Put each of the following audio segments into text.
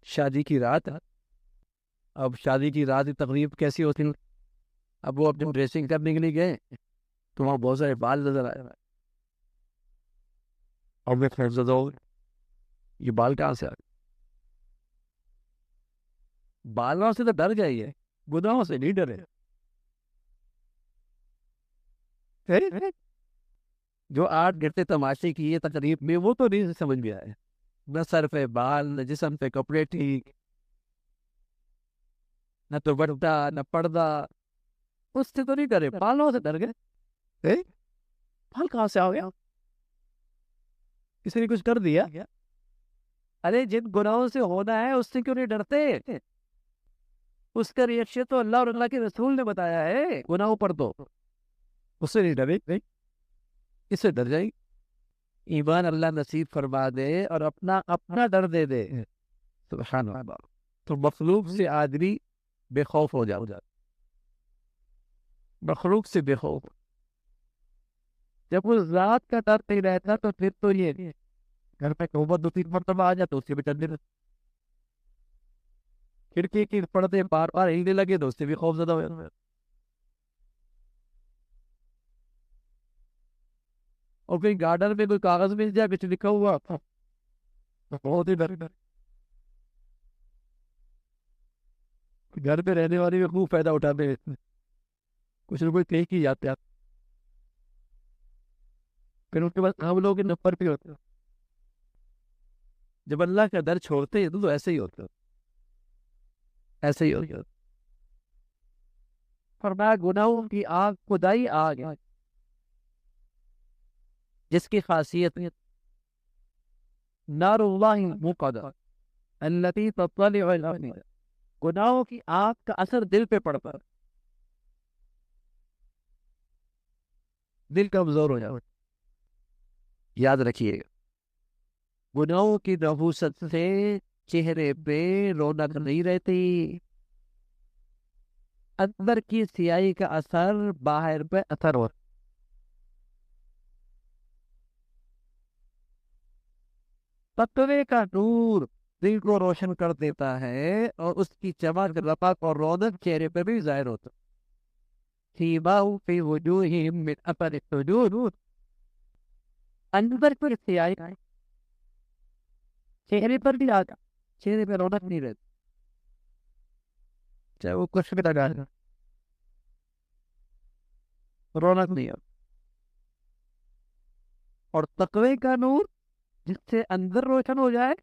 شادی کی رات. اب شادی کی رات کی تقریب کیسی ہوتی ہے؟ اب وہ اپنی ڈریسنگ کرنے کے لیے گئے تو وہاں بہت سارے بال نظر آئے. اور میں خوف زدہ ہو گیا, یہ بال کہاں سے آ گئے؟ بالوں سے تو ڈر گئی ہے, گناہوں سے نہیں ڈرے. جو 8 گھنٹے تماشے کیے تقریب میں وہ تو نہیں سمجھ میں آئے. نہ سر پہ بال, نہ جسم پہ کپڑے ٹھیک, نہ تو بٹا نہ پردہ. اس سے تو نہیں ڈرے, بالوں سے ڈر گئے. بال کہاں سے آ گیا؟ کسی نے کچھ کر دیا؟ ارے جن گناہوں سے ہونا ہے اس سے کیوں نہیں ڈرتے؟ اس کا ریئیکشن تو اللہ اور اللہ کے رسول نے بتایا ہے. گناہوں پر تو اس سے نہیں ڈرے, اس سے ڈر جائیں. ایمان اللہ نصیب فرما دے اور اپنا ڈر دے دے. سبحان اللہ. تو مخلوق سے آدمی بے خوف ہو جاؤ. مخلوق سے بے خوف. جب اس ذات کا ڈر نہیں رہتا تو پھر تو یہ گھر میں توبہ 2-3 مرتبہ آ جاتا, اس سے بھی ڈرنے لگتا. کھڑکی کی پردے بار بار ہلنے لگے تو اس سے بھی خوف زدہ ہو جاتا. اور کہیں گارڈن میں کوئی کاغذ مل جائے کچھ لکھا ہوا تو بہت ہی ڈر. گھر پہ رہنے والی بھی خوب فائدہ اٹھاتے ہیں, کچھ نہ کچھ کہیں کی جاتے ہیں. پھر ان کے بعد ہم لوگ کے نمبر پہ ہوتے ہیں. جب اللہ کا در چھوڑتے ہیں تو ایسے ہی ہوتا ہے, ایسے ہی ہوتا ہے. فرمایا گناہوں کی آگ خدائی آگ ہے جس کی خاصیت نار اللہ موقدہ التی تطلع علی الافئدہ. گناہوں کی آگ کا اثر دل پہ پڑتا ہے, دل کمزور ہو جاتا. یاد رکھیے گا, گناہوں کی نحوست سے چہرے پہ رونق نہیں رہتی, اندر کی سیاہی کا اثر باہر پہ اثر ہوتا. تقوی کا نور دل کو روشن کر دیتا ہے اور اس کی چمک رپک اور رونق چہرے پہ بھی ظاہر ہوتا. سیماہم فی وجوہہم من اثر السجود. اندر پر سیاہی چہرے پر بھی آتا, چہرے پہ رونق نہیں رہتی, چاہے وہ کچھ بھی لگا ہے رونق نہیں آتی. اور تقوی کا نور جس سے اندر روشن ہو جائے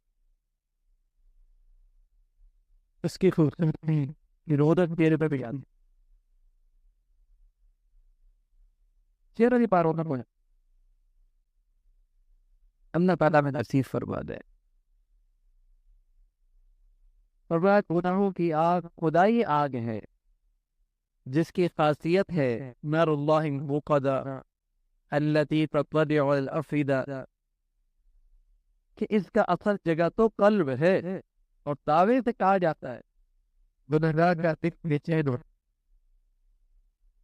اس کی خوبصورتی رونق چہرے پہ بھی آتی, چہرہ بھی پار رونق ہو جائے. اللہ تعالیٰ میں نصیب فرما دے. فرمایا گناہوں کی آگ خدائی آگ ہے جس کی خاصیت ہے نار اللہ موقدہ التی تطلع علی الافئدہ, کہ اس کا اثر جگہ تو قلب ہے. اور دعوے سے کہا جاتا ہے گنہگار کا دل بے چین ہو.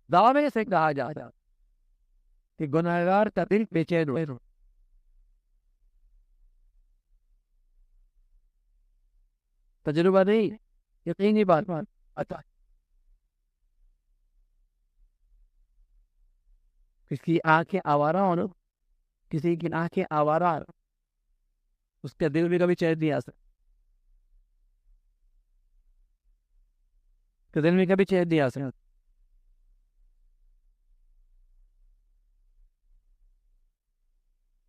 دعوے سے کہا جاتا ہے کہ گنہگار کا دل بے چین ہو. تجربہ نہیں, یقینی بات. اچھا, کسی کی آنکھیں آوارہ ہو نا, کسی کی آنکھیں آوارہ ہو, اس کا دل بھی کبھی چین نہیں آ سکتا, اس کا دل بھی کبھی چین نہیں آ سکتا.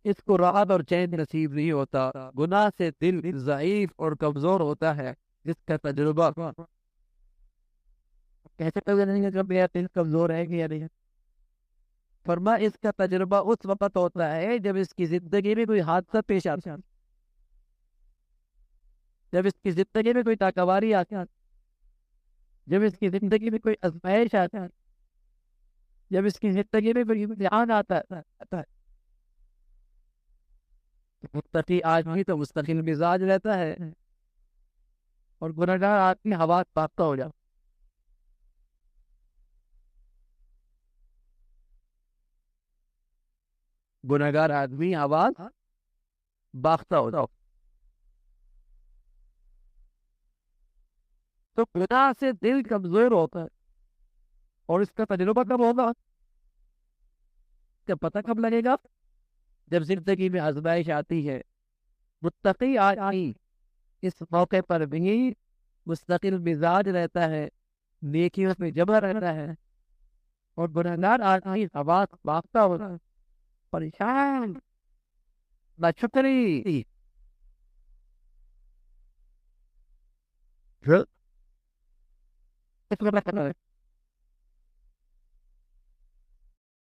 اس کو راحت اور چین نصیب نہیں ہوتا. گناہ سے دل ضعیف اور کمزور ہوتا ہے جس کا تجربہ کیسے کبھی نہیں کہ میرا دل کمزور ہے کہ یا نہیں. فرما اس کا تجربہ اس وقت ہوتا ہے جب اس کی زندگی میں کوئی حادثہ پیش آتا ہے, جب اس کی زندگی میں کوئی ناگواری آتی ہے, جب اس کی زندگی میں کوئی آزمائش آتا ہے, جب اس کی زندگی میں کوئی امتحان آتا ہے. متقی آدمی تو مستقل مزاج رہتا ہے اور گنہگار آدمی ہوا پاکتا ہو جاتا. گنہگار آدمی آواز باختہ ہوتا. تو گناہ سے دل کمزور ہوتا ہے. اور اس کا تجربہ کب ہوگا؟ کیا پتہ کب لگے گا؟ جب زندگی میں آزمائش آتی ہے. متقی آدمی اس موقع پر بھی مستقل مزاج رہتا ہے، نیکیوں میں جمع رہتا ہے، اور گنہگار آدمی حواس باختہ ہوتا ہے، پریشان، ناشکری.